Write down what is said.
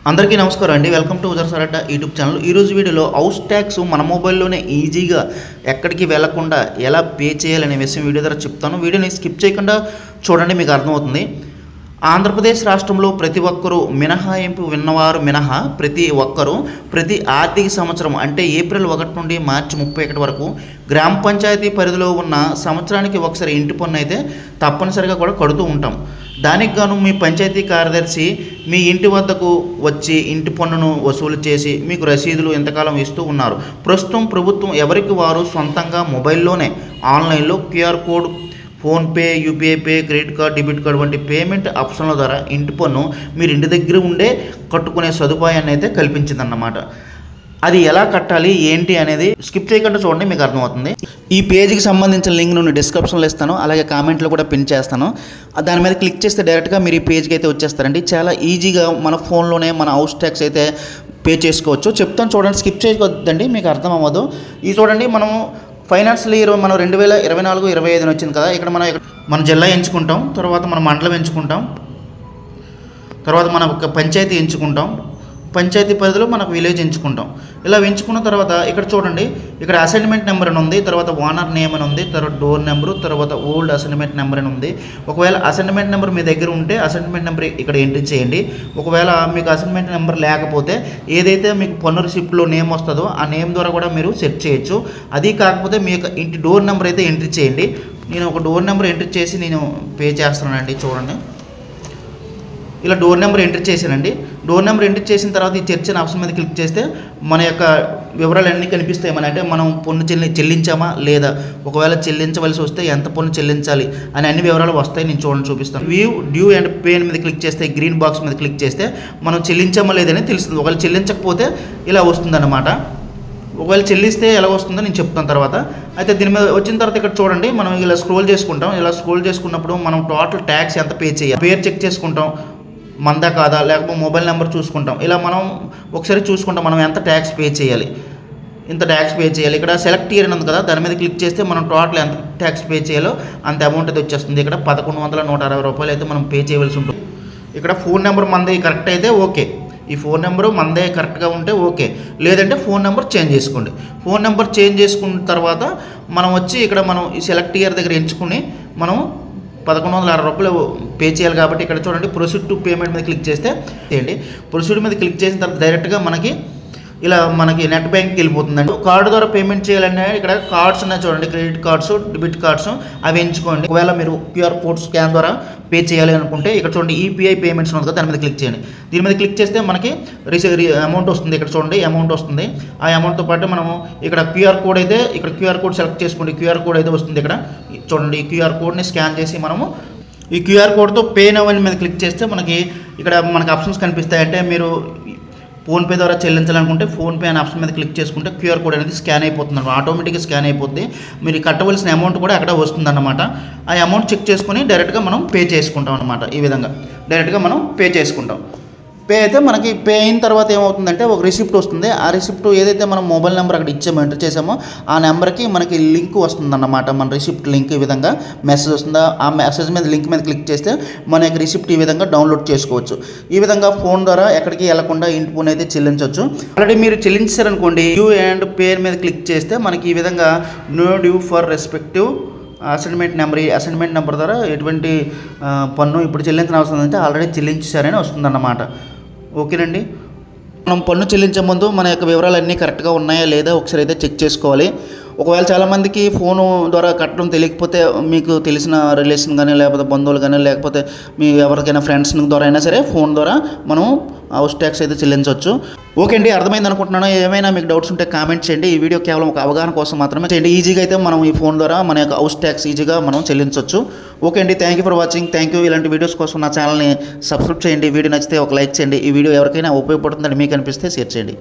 అందరికీ నమస్కారం అండి. వెల్కమ్ టు ఉదర్ సరడ్డా యూట్యూబ్ ఛానల్. ఈరోజు వీడియోలో హౌస్ ట్యాక్స్ మన మొబైల్లోనే ఈజీగా ఎక్కడికి వెళ్లకుండా ఎలా పే చేయాలనే విషయం వీడియో ద్వారా చెప్తాను. వీడియోని స్కిప్ చేయకుండా చూడండి, మీకు అర్థమవుతుంది. ఆంధ్రప్రదేశ్ రాష్ట్రంలో ప్రతి ఒక్కరూ మినహాయింపు విన్నవారు మినహా ప్రతి ఒక్కరూ ప్రతి ఆర్థిక సంవత్సరం అంటే ఏప్రిల్ 1 నుండి మార్చి 31 వరకు గ్రామ పంచాయతీ పరిధిలో ఉన్న సంవత్సరానికి ఒకసారి ఇంటి పన్ను అయితే తప్పనిసరిగా కూడా కడుతూ ఉంటాం. దానికి గాను మీ పంచాయతీ కార్యదర్శి మీ ఇంటి వద్దకు వచ్చి ఇంటి పన్నును వసూలు చేసి మీకు రసీదులు ఇంతకాలం ఇస్తూ ఉన్నారు. ప్రస్తుతం ప్రభుత్వం ఎవరికి వారు సొంతంగా మొబైల్లోనే ఆన్లైన్లో QR code, PhonePe, UPI pay, credit card, debit card వంటి పేమెంట్ ఆప్షన్ల ద్వారా ఇంటి పన్ను మీరు ఇంటి దగ్గర ఉండే కట్టుకునే సదుపాయాన్ని అయితే కల్పించిందన్నమాట. అది ఎలా కట్టాలి ఏంటి అనేది స్కిప్ చేయకుండా చూడండి, మీకు అర్థమవుతుంది. ఈ పేజీకి సంబంధించిన లింక్ నేను డిస్క్రిప్షన్లో ఇస్తాను, అలాగే కామెంట్లో కూడా పిన్ చేస్తాను. దాని మీద క్లిక్ చేస్తే డైరెక్ట్గా మీరు ఈ పేజ్కి అయితే వచ్చేస్తారండి. చాలా ఈజీగా మన ఫోన్లోనే మన హౌస్ ట్యాక్స్ అయితే పే చేసుకోవచ్చు. చెప్తాను చూడండి, స్కిప్ చేయవద్దండి, మీకు అర్థం అవ్వదు. ఇది చూడండి, మనం ఫైనాన్షియల్ ఇయర్ మనం 2024-25 వచ్చింది కదా. ఇక్కడ మన జిల్లా ఎంచుకుంటాం, తర్వాత మన మండలం ఎంచుకుంటాం, తర్వాత మన పంచాయతీ ఎంచుకుంటాం, పంచాయతీ పరిధిలో మనకు విలేజ్ ఎంచుకుంటాం. ఇలా ఎంచుకున్న తర్వాత ఇక్కడ చూడండి, ఇక్కడ అసైన్మెంట్ నెంబర్ అని ఉంది, తర్వాత ఓనర్ నేమ్ అని ఉంది, తర్వాత డోర్ నెంబరు, తర్వాత ఓల్డ్ అసైన్మెంట్ నెంబర్ అని ఉంది. ఒకవేళ అసైన్మెంట్ నెంబర్ మీ దగ్గర ఉంటే అసైన్మెంట్ నెంబర్ ఇక్కడ ఎంట్రీ చేయండి. ఒకవేళ మీకు అసైన్మెంట్ నెంబర్ లేకపోతే ఏదైతే మీకు పన్ను రిసిప్ట్లో నేమ్ వస్తుందో ఆ నేమ్ ద్వారా కూడా మీరు సెట్ చేయొచ్చు. అది కాకపోతే మీ యొక్క ఇంటి డోర్ నెంబర్ అయితే ఎంట్రీ చేయండి. నేను ఒక డోర్ నెంబర్ ఎంట్రీ చేసి నేను పే చేస్తున్నానండి. చూడండి, ఇలా డోర్ నెంబర్ ఎంటర్ చేశానండి. డోర్ నెంబర్ ఎంటర్ చేసిన తర్వాత ఈ చర్చ్ అనే ఆప్షన్ మీద క్లిక్ చేస్తే మన యొక్క వివరాలు అన్నీ కనిపిస్తాయి. అంటే మనం పన్ను చెల్లించామా లేదా, ఒకవేళ చెల్లించవలసి వస్తే ఎంత పన్ను చెల్లించాలి అని అన్ని వివరాలు వస్తాయి. నేను చూపిస్తాను. వ్యూ డ్యూ అండ్ పే మీద క్లిక్ చేస్తే గ్రీన్ బాక్స్ మీద క్లిక్ చేస్తే మనం చెల్లించామా లేదని తెలుస్తుంది. ఒకవేళ చెల్లించకపోతే ఇలా వస్తుందన్నమాట. ఒకవేళ చెల్లిస్తే ఎలా వస్తుందో నేను చెప్తాను తర్వాత. అయితే దీని మీద వచ్చిన తర్వాత ఇక్కడ చూడండి, మనం ఇలా స్క్రోల్ చేసుకుంటాం. ఇలా స్క్రోల్ చేసుకున్నప్పుడు మనం టోటల్ ట్యాక్స్ ఎంత పే చేయాలి, పేరు చెక్ చేసుకుంటాం, మందా కాదా, లేకపోతే మొబైల్ నెంబర్ చూసుకుంటాం. ఇలా మనం ఒకసారి చూసుకుంటాం మనం ఎంత ట్యాక్స్ పే చేయాలి, ఇంత ట్యాక్స్ పే చేయాలి. ఇక్కడ సెలెక్ట్ ఇయర్ అని ఉంది కదా, దాని మీద క్లిక్ చేస్తే మనం టోటల్ ఎంత ట్యాక్స్ పే చేయాలో అంత అమౌంట్ అయితే వచ్చేస్తుంది. ఇక్కడ 1160 రూపాయలు అయితే మనం పే చేయవలసి ఉంటుంది. ఇక్కడ ఫోన్ నెంబర్ మనది కరెక్ట్ అయితే ఓకే, ఈ ఫోన్ నెంబరు మనదే కరెక్ట్గా ఉంటే ఓకే, లేదంటే ఫోన్ నెంబర్ చేంజ్ చేసుకోండి. ఫోన్ నెంబర్ చేంజ్ చేసుకున్న తర్వాత మనం వచ్చి ఇక్కడ మనం ఈ సెలెక్ట్ ఇయర్ దగ్గర ఎంచుకుని మనం 1160 రూపాయలు పే చేయాలి. కాబట్టి ఇక్కడ చూడండి, ప్రొసీడ్ టు పేమెంట్ మీద క్లిక్ చేస్తే చేయండి. ప్రొసీడ్ మీద క్లిక్ చేసిన తర్వాత డైరెక్ట్గా ఇలా మనకి నెట్ బ్యాంక్కి వెళ్ళిపోతుందండి. కార్డు ద్వారా పేమెంట్ చేయాలంటే ఇక్కడ కార్డ్స్ ఉన్నాయి చూడండి, క్రెడిట్ కార్డ్స్, డెబిట్ కార్డ్స్, అవి ఎంచుకోండి. ఒకవేళ మీరు క్యూఆర్ కోడ్ స్కాన్ ద్వారా పే చేయాలి అనుకుంటే ఇక్కడ చూడండి యూపీఐ పేమెంట్స్ ఉంది కదా, దాని మీద క్లిక్ చేయండి. దీని మీద క్లిక్ చేస్తే మనకి అమౌంట్ వస్తుంది. ఇక్కడ చూడండి అమౌంట్ వస్తుంది. ఆ అమౌంట్తో పాటు మనము ఇక్కడ క్యూఆర్ కోడ్ అయితే ఇక్కడ క్యూఆర్ కోడ్ సెలెక్ట్ చేసుకోండి. క్యూఆర్ కోడ్ అయితే వస్తుంది. ఇక్కడ చూడండి, ఈ క్యూఆర్ కోడ్ని స్కాన్ చేసి మనము ఈ క్యూఆర్ కోడ్తో పే నౌ మీద క్లిక్ చేస్తే ఇక్కడ మనకి ఆప్షన్స్ కనిపిస్తాయి. అంటే మీరు ఫోన్పే ద్వారా చెల్లించాలనుకుంటే ఫోన్పే అనే ఆప్షన్ మీద క్లిక్ చేసుకుంటే క్యూఆర్ కోడ్ అనేది స్కాన్ అయిపోతుంది, ఆటోమేటిక్గా స్కాన్ అయిపోద్ది. మీరు కట్టవలసిన అమౌంట్ కూడా అక్కడ వస్తుందన్నమాట. ఆ అమౌంట్ చెక్ చేసుకుని డైరెక్ట్గా మనం పే చేసుకుంటాం అన్నమాట. ఈ విధంగా డైరెక్ట్గా మనం పే చేసుకుంటాం. పే అయితే మనకి పే అయిన తర్వాత ఏమవుతుందంటే ఒక రిసిప్ట్ వస్తుంది. ఆ రిసిప్ట్ ఏదైతే మనం మొబైల్ నెంబర్ అక్కడ ఇచ్చామో ఎంటర్ చేసామో ఆ నెంబర్కి మనకి లింక్ వస్తుందన్నమాట. మన రిసిప్ట్ లింక్ ఈ విధంగా మెసేజ్ వస్తుందా, ఆ మెసేజ్ మీద లింక్ మీద క్లిక్ చేస్తే మన యొక్క రిసిప్ట్ ఈ విధంగా డౌన్లోడ్ చేసుకోవచ్చు. ఈ విధంగా ఫోన్ ద్వారా ఎక్కడికి వెళ్లకుండా ఇంటి పన్ను అయితే చెల్లించవచ్చు. ఆల్రెడీ మీరు చెల్లించారనుకోండి, డ్యూ అండ్ పే మీద క్లిక్ చేస్తే మనకి ఈ విధంగా no due for respective assignment number, ఈ అసైన్మెంట్ నెంబర్ ద్వారా ఎటువంటి పన్ను ఇప్పుడు చెల్లించిన అవసరం అంటే ఆల్రెడీ చెల్లించారని వస్తుందన్నమాట. ఓకేనండి. మనం పన్ను చెల్లించే ముందు మన యొక్క వివరాలు అన్నీ కరెక్ట్గా ఉన్నాయా లేదా ఒకసారి అయితే చెక్ చేసుకోవాలి. ఒకవేళ చాలామందికి ఫోను ద్వారా కట్టడం తెలియకపోతే మీకు తెలిసిన రిలేషన్ కానీ లేకపోతే బంధువులు కానీ లేకపోతే మీ ఎవరికైనా ఫ్రెండ్స్ ద్వారా అయినా సరే ఫోన్ ద్వారా మనం హౌస్ ట్యాక్స్ అయితే చెల్లించవచ్చు. ఓకే అండి, అర్థమైంది అనుకుంటున్నాను. ఏమైనా మీకు డౌట్స్ ఉంటే కామెంట్ చేయండి. ఈ వీడియో కేవలం ఒక అవగాహన కోసం మాత్రమే చేయండి. ఈజీగా అయితే మనం ఈ ఫోన్ ద్వారా మన యొక్క హౌస్ ట్యాక్స్ ఈజీగా మనం చెల్లించవచ్చు. ఓకే అండి, thank you for watching. Thank you. ఇలాంటి వీడియోస్ కోసం నా ఛానల్ని సబ్స్క్రైబ్ చేయండి. వీడియో నచ్చితే ఒక లైక్ చేయండి. ఈ వీడియో ఎవరికైనా ఉపయోగపడుతుందని మీకు అనిపిస్తే షేర్ చేయండి.